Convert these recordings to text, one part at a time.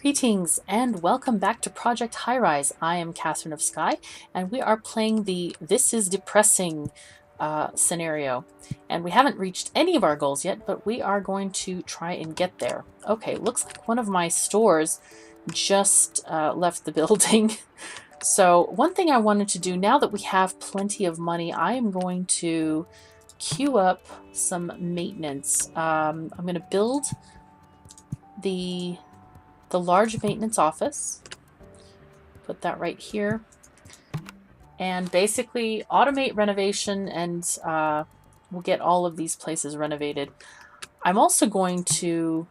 Greetings and welcome back to Project Highrise. I am KatherineOfSky and we are playing the This is Depressing scenario. And we haven't reached any of our goals yet, but we are going to try and get there. Okay, looks like one of my stores just left the building. So one thing I wanted to do, now that we have plenty of money, I am going to queue up some maintenance. I'm going to build the large maintenance office. Put that right here. And basically automate renovation, and we'll get all of these places renovated. I'm also going to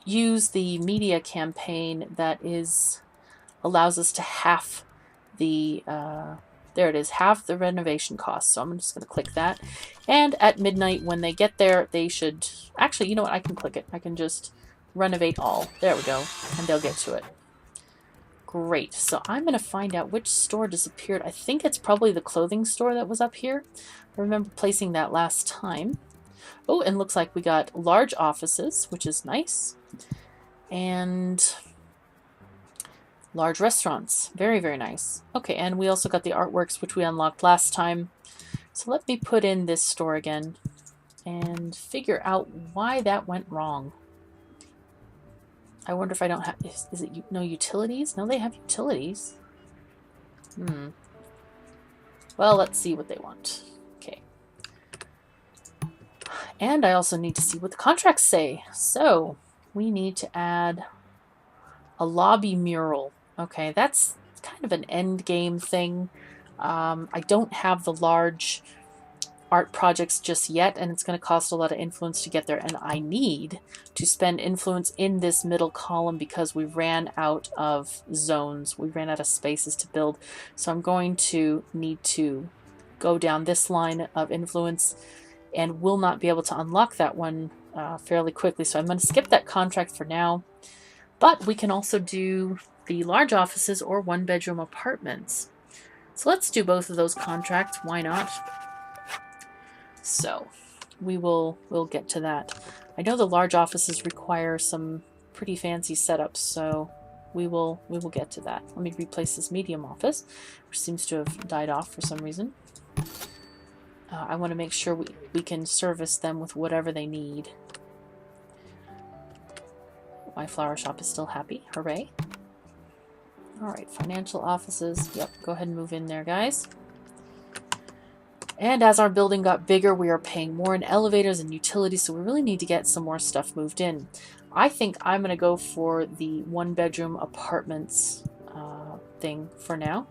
use the media campaign that allows us to half the there it is, half the renovation cost. So I'm just going to click that. And at midnight when they get there, they should... Actually, you know what? I can click it. I can just renovate all. There we go. And they'll get to it. Great. So I'm going to find out which store disappeared. I think it's probably the clothing store that was up here. I remember placing that last time. Oh, and looks like we got large offices, which is nice. And large restaurants. Very, very nice. Okay, and we also got the artworks, which we unlocked last time. So let me put in this store again and figure out why that went wrong. I wonder if I don't have... Is it no utilities? No, they have utilities. Well, let's see what they want. Okay. And I also need to see what the contracts say. So, we need to add a lobby mural. Okay, that's kind of an end game thing. I don't have the large art projects just yet, and it's going to cost a lot of influence to get there, and I need to spend influence in this middle column because we ran out of zones. We ran out of spaces to build, so I'm going to need to go down this line of influence and will not be able to unlock that one fairly quickly, so I'm going to skip that contract for now. But we can also do the large offices or one-bedroom apartments. So let's do both of those contracts. Why not? So we'll get to that. I know the large offices require some pretty fancy setups, so we will get to that. Let me replace this medium office, which seems to have died off for some reason. I want to make sure we can service them with whatever they need. My flower shop is still happy. Hooray. Alright, financial offices. Yep, go ahead and move in there, guys. And as our building got bigger, we are paying more in elevators and utilities, so we really need to get some more stuff moved in. I think I'm going to go for the one-bedroom apartments thing for now,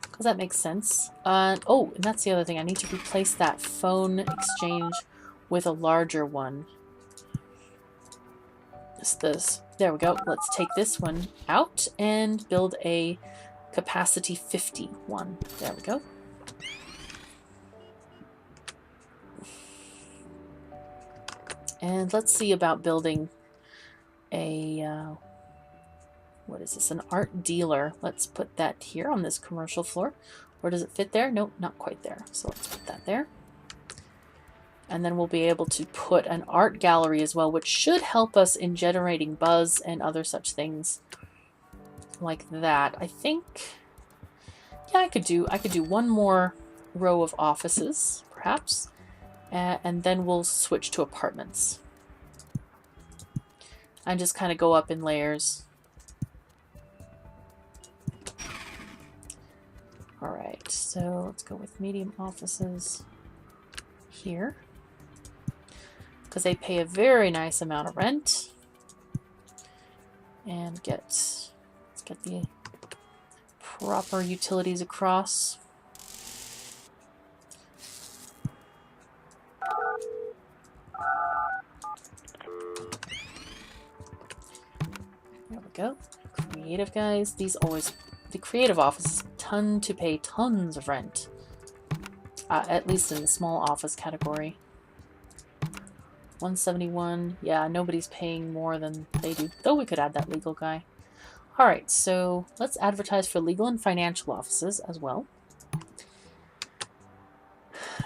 because that makes sense. Oh, and that's the other thing. I need to replace that phone exchange with a larger one. There we go. Let's take this one out and build a capacity 50 one. There we go. And let's see about building a, what is this, an art dealer. Let's put that here on this commercial floor. Or does it fit there? Nope, not quite there. So let's put that there. And then we'll be able to put an art gallery as well, which should help us in generating buzz and other such things like that. I think, yeah, I could do one more row of offices, perhaps. And then we'll switch to apartments. And just kind of go up in layers. Alright, so let's go with medium offices here. Because they pay a very nice amount of rent. And let's get the proper utilities across. There we go. Creative guys. These always... The creative offices tend to pay tons of rent. At least in the small office category. 171. Yeah, nobody's paying more than they do. Though we could add that legal guy. Alright, so let's advertise for legal and financial offices as well.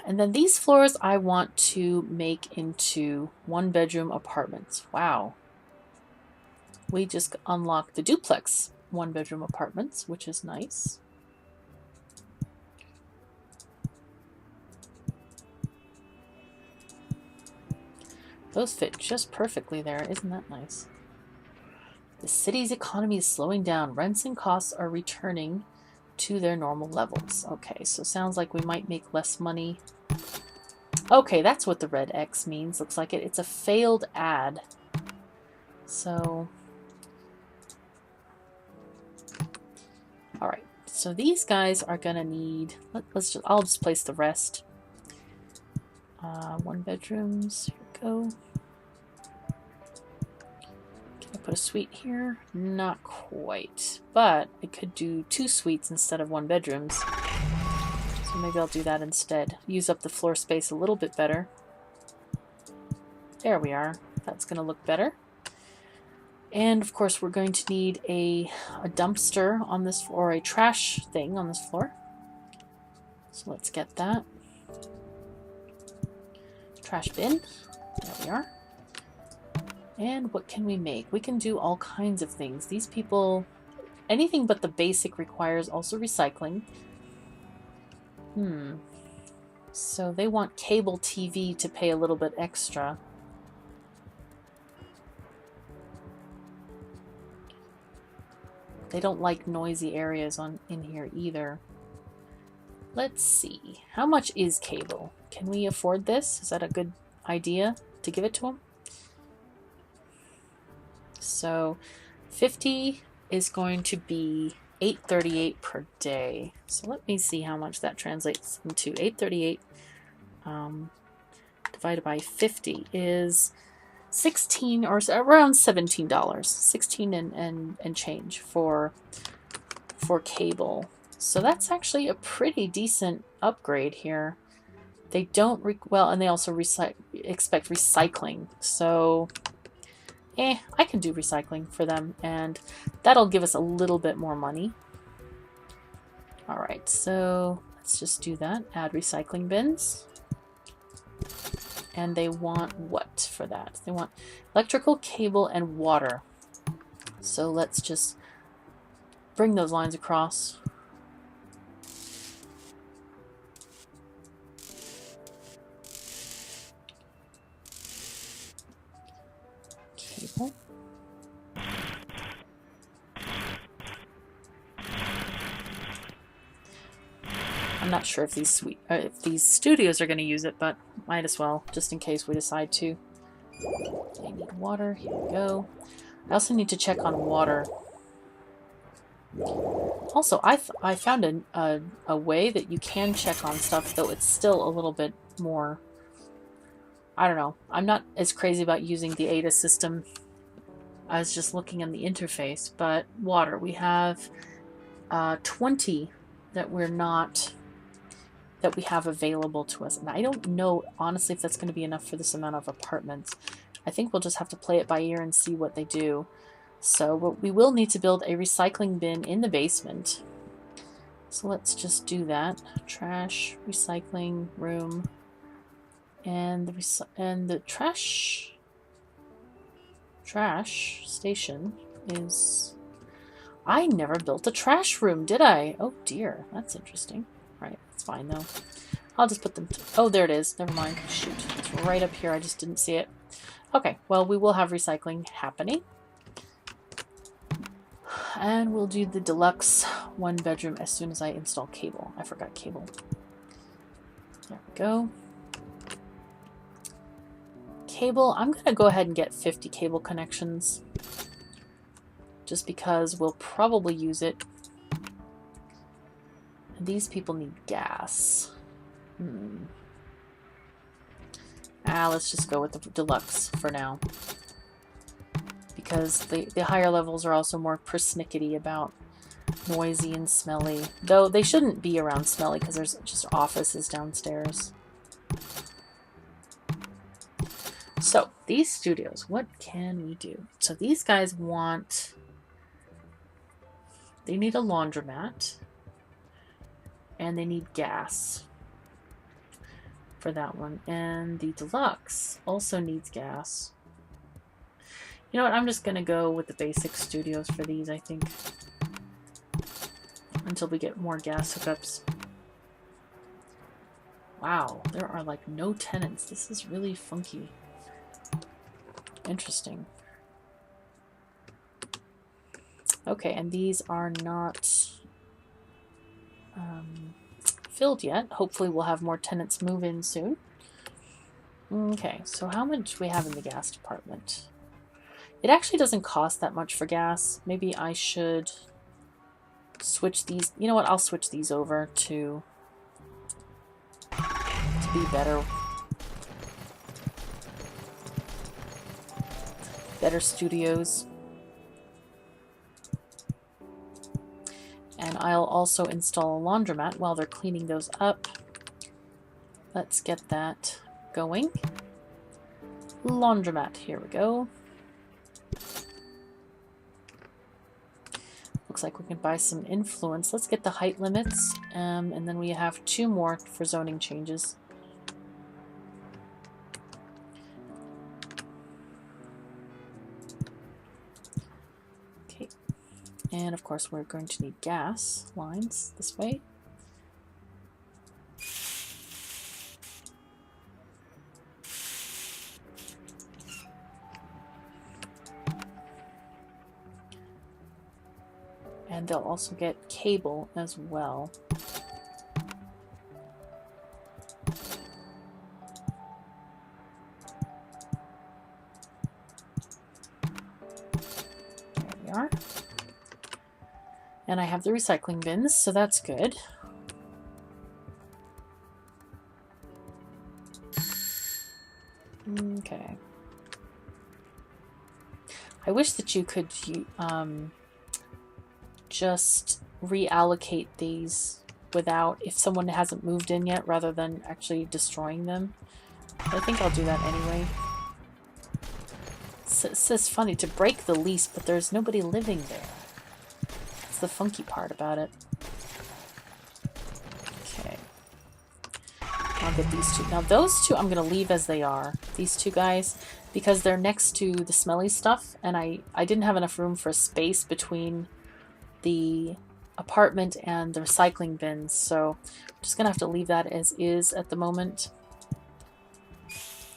And then these floors I want to make into one-bedroom apartments. Wow. we just unlocked the duplex 1-bedroom apartments, which is nice. Those fit just perfectly there. Isn't that nice? The city's economy is slowing down. Rents and costs are returning to their normal levels. Okay, so sounds like we might make less money. Okay, that's what the red X means. Looks like it. It's a failed ad. So, all right. So these guys are gonna need. I'll just place the rest. 1-bedrooms. Here we go. Can I put a suite here? Not quite, but I could do 2 suites instead of 1-bedrooms. So maybe I'll do that instead. Use up the floor space a little bit better. There we are. That's gonna look better. And of course we're going to need a dumpster on this, or a trash thing on this floor. So let's get that. Trash bin. There we are. And what can we make? We can do all kinds of things. These people, anything but the basic requires also recycling. So they want cable TV to pay a little bit extra. They don't like noisy areas in here either. Let's see. How much is cable? Can we afford this? Is that a good idea to give it to them? So 50 is going to be $8.38 per day. So let me see how much that translates into. $8.38 divided by 50 is 16 or around $17. 16 and change for cable. So that's actually a pretty decent upgrade here. They don't well, and they also expect recycling. So I can do recycling for them, and that'll give us a little bit more money. All right, so let's just do that. Add recycling bins. And they want what for that? They want electrical, cable, and water. So let's just bring those lines across. Cable. I'm not sure if these studios are going to use it, but might as well, just in case we decide to. They need water. Here we go. I also need to check on water. Also, I found a way that you can check on stuff, though it's still a little bit more. I don't know. I'm not as crazy about using the ADA system. I was just looking in the interface, but water. We have 20 that we have available to us. And I don't know, honestly, if that's going to be enough for this amount of apartments. I think we'll just have to play it by ear and see what they do. So we will need to build a recycling bin in the basement. So let's just do that. Trash, recycling room, and the trash station is... I never built a trash room, did I? Oh dear, that's interesting. Right, it's fine though. I'll just put them oh, there it is. Never mind. Shoot. It's right up here. I just didn't see it. Okay, well, we will have recycling happening. And we'll do the deluxe 1-bedroom as soon as I install cable. I forgot cable. There we go. Cable. I'm going to go ahead and get 50 cable connections. Just because we'll probably use it. These people need gas. Let's just go with the deluxe for now. Because the higher levels are also more persnickety about noisy and smelly. Though they shouldn't be around smelly because there's just offices downstairs. So, these studios, what can we do? So these guys want... They need a laundromat. And they need gas for that one. And the deluxe also needs gas. You know what? I'm just going to go with the basic studios for these, I think. Until we get more gas hookups. Wow, there are like no tenants. This is really funky. Interesting. Okay, and these are not filled yet. Hopefully we'll have more tenants move in soon. Okay, so how much do we have in the gas department? It actually doesn't cost that much for gas. Maybe I should switch these. You know what? I'll switch these over to be better. Better studios. And I'll also install a laundromat while they're cleaning those up. Let's get that going. Laundromat, here we go. Looks like we can buy some influence. Let's get the height limits, and then we have 2 more for zoning changes. Okay, and of course we're going to need gas lines this way. And they'll also get cable as well. There we are. And I have the recycling bins, so that's good. Okay. I wish that you could just reallocate these without, if someone hasn't moved in yet, rather than actually destroying them. But I think I'll do that anyway. It's just funny to break the lease, but there's nobody living there. That's the funky part about it. Okay. I'll get these 2. Now those 2 I'm going to leave as they are. These 2 guys, because they're next to the smelly stuff, and I didn't have enough room for space between the apartment and the recycling bins, so I'm just gonna have to leave that as is at the moment,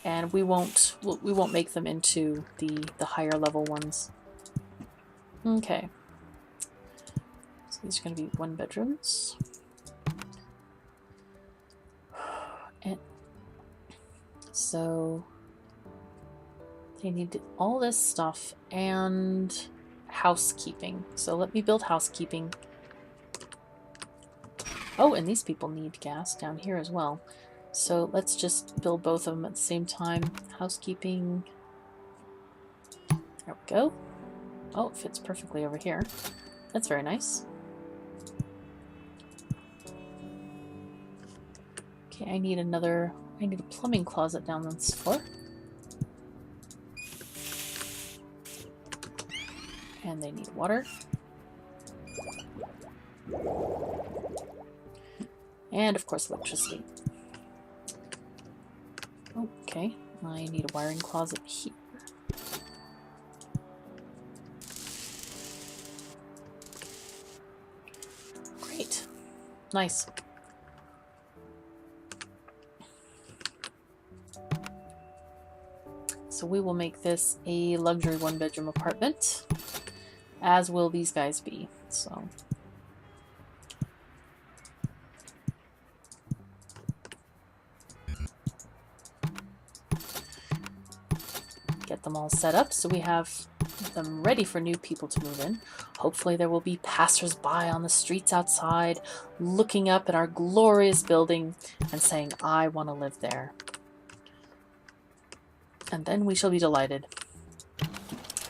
and we won't make them into the higher level ones. Okay, so these are going to be 1 bedrooms, and so they need all this stuff and housekeeping. So let me build housekeeping. Oh, and these people need gas down here as well. So let's just build both of them at the same time. Housekeeping. There we go. Oh, it fits perfectly over here. That's very nice. Okay, I need a plumbing closet down this floor. And they need water. And of course electricity. Okay, I need a wiring closet here. Great. Nice. So we will make this a luxury 1-bedroom apartment, as will these guys be. So get them all set up so we have them ready for new people to move in. Hopefully there will be passers-by on the streets outside looking up at our glorious building and saying, I want to live there. And then we shall be delighted.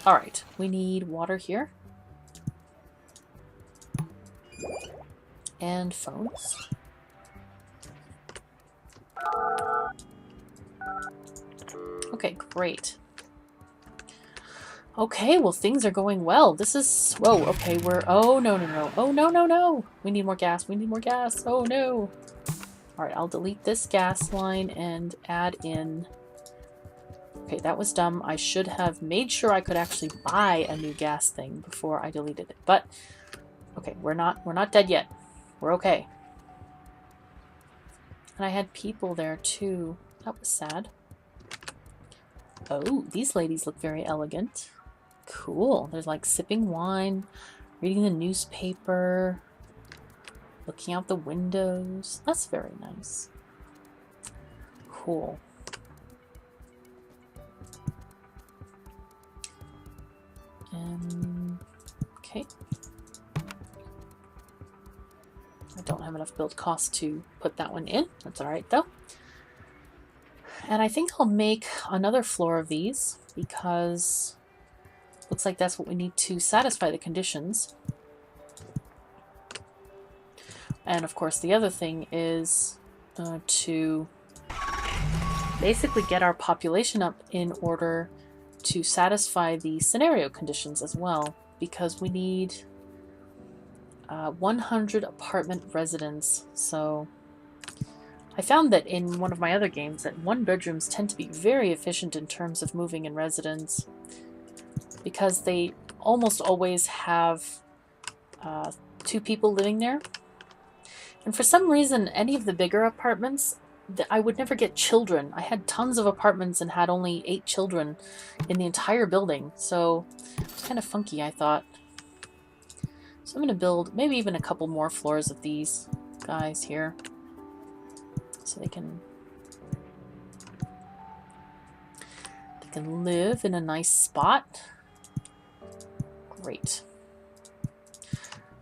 Alright, we need water here. And phones. Okay, great. Okay, well things are going well. This is... Whoa, okay, we're... Oh, no, no, no. Oh, no, no, no. We need more gas. We need more gas. Oh, no. Alright, I'll delete this gas line and add in Okay, that was dumb. I should have made sure I could actually buy a new gas thing before I deleted it. But okay, we're not dead yet. We're okay. And I had people there too. That was sad. Oh, these ladies look very elegant. Cool. They're like sipping wine, reading the newspaper, looking out the windows. That's very nice. Cool. Okay. I don't have enough build cost to put that one in. That's alright though. And I think I'll make another floor of these because looks like that's what we need to satisfy the conditions. And of course the other thing is to basically get our population up in order to satisfy the scenario conditions as well, because we need 100 apartment residents. So I found that in one of my other games that one bedrooms tend to be very efficient in terms of moving in residents, because they almost always have 2 people living there. And for some reason, any of the bigger apartments, I would never get children. I had tons of apartments and had only 8 children in the entire building. So it's kind of funky, I thought. So I'm going to build maybe even a couple more floors of these guys here, so they can live in a nice spot. Great.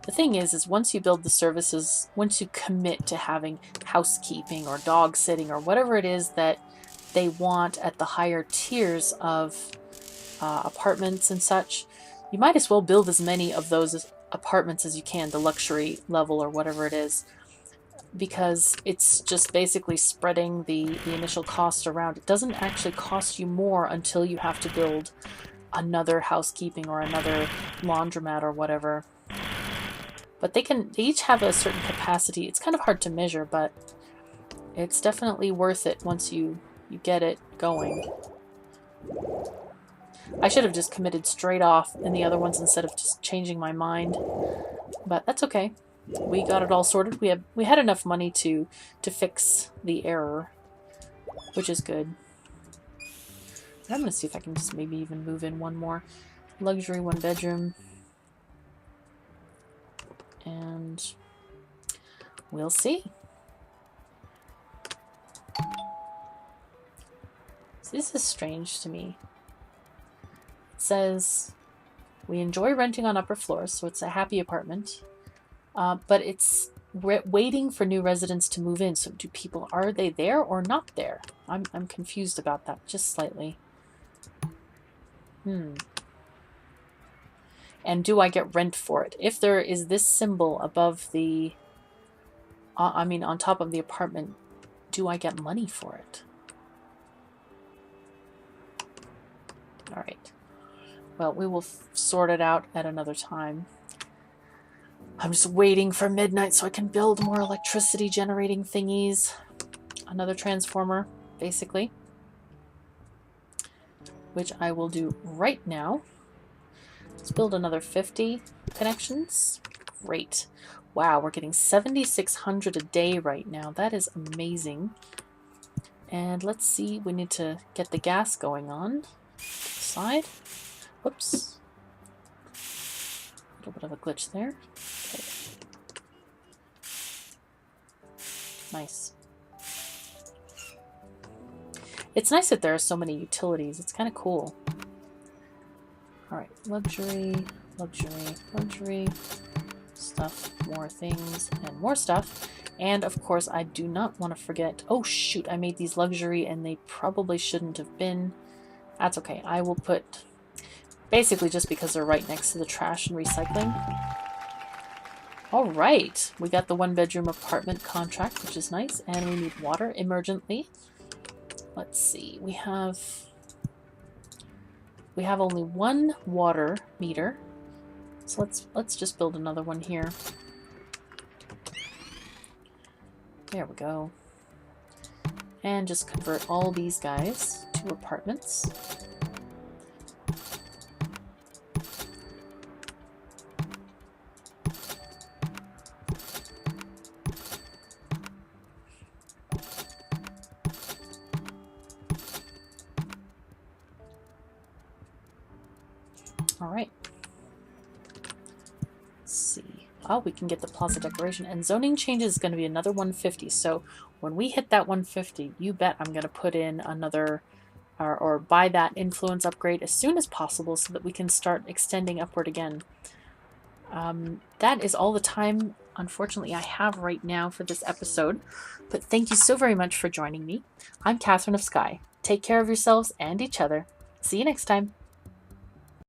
The thing is once you build the services, once you commit to having housekeeping or dog sitting or whatever it is that they want at the higher tiers of apartments and such, you might as well build as many of those apartments as you can, the luxury level or whatever it is, because it's just basically spreading the initial cost around. It doesn't actually cost you more until you have to build another housekeeping or another laundromat or whatever. But they each have a certain capacity. It's kind of hard to measure, but it's definitely worth it once you get it going. I should have just committed straight off in the other ones instead of just changing my mind. But that's okay. We got it all sorted. We had enough money to fix the error, which is good. I'm going to see if I can just maybe even move in one more. Luxury 1 bedroom. And we'll see. So this is strange to me. It says, we enjoy renting on upper floors, so it's a happy apartment. But it's waiting for new residents to move in. So do people, are they there or not there? I'm confused about that, just slightly. And do I get rent for it? If there is this symbol above the, on top of the apartment, do I get money for it? All right. Well, we will sort it out at another time. I'm just waiting for midnight so I can build more electricity generating thingies. Another transformer, basically. Which I will do right now. Let's build another 50 connections. Great. Wow, we're getting 7,600 a day right now. That is amazing. And let's see, we need to get the gas going on. Side. Whoops. A little bit of a glitch there. Okay. Nice. It's nice that there are so many utilities. It's kind of cool. Alright, luxury, luxury, luxury, stuff, more things, and more stuff. And of course, I do not want to forget... Oh shoot, I made these luxury and they probably shouldn't have been. That's okay. I will put... Basically just because they're right next to the trash and recycling. Alright, we got the 1 bedroom apartment contract, which is nice. And we need water emergently. Let's see, we have only 1 water meter, so let's just build another one here. There we go. And just convert all these guys 2 apartments. All right. Let's see. Oh, we can get the plaza decoration. And zoning changes is going to be another 150. So when we hit that 150, you bet I'm going to put in another or buy that influence upgrade as soon as possible so that we can start extending upward again. That is all the time, unfortunately, I have right now for this episode. But thank you so very much for joining me. I'm Katherine of Sky. Take care of yourselves and each other. See you next time.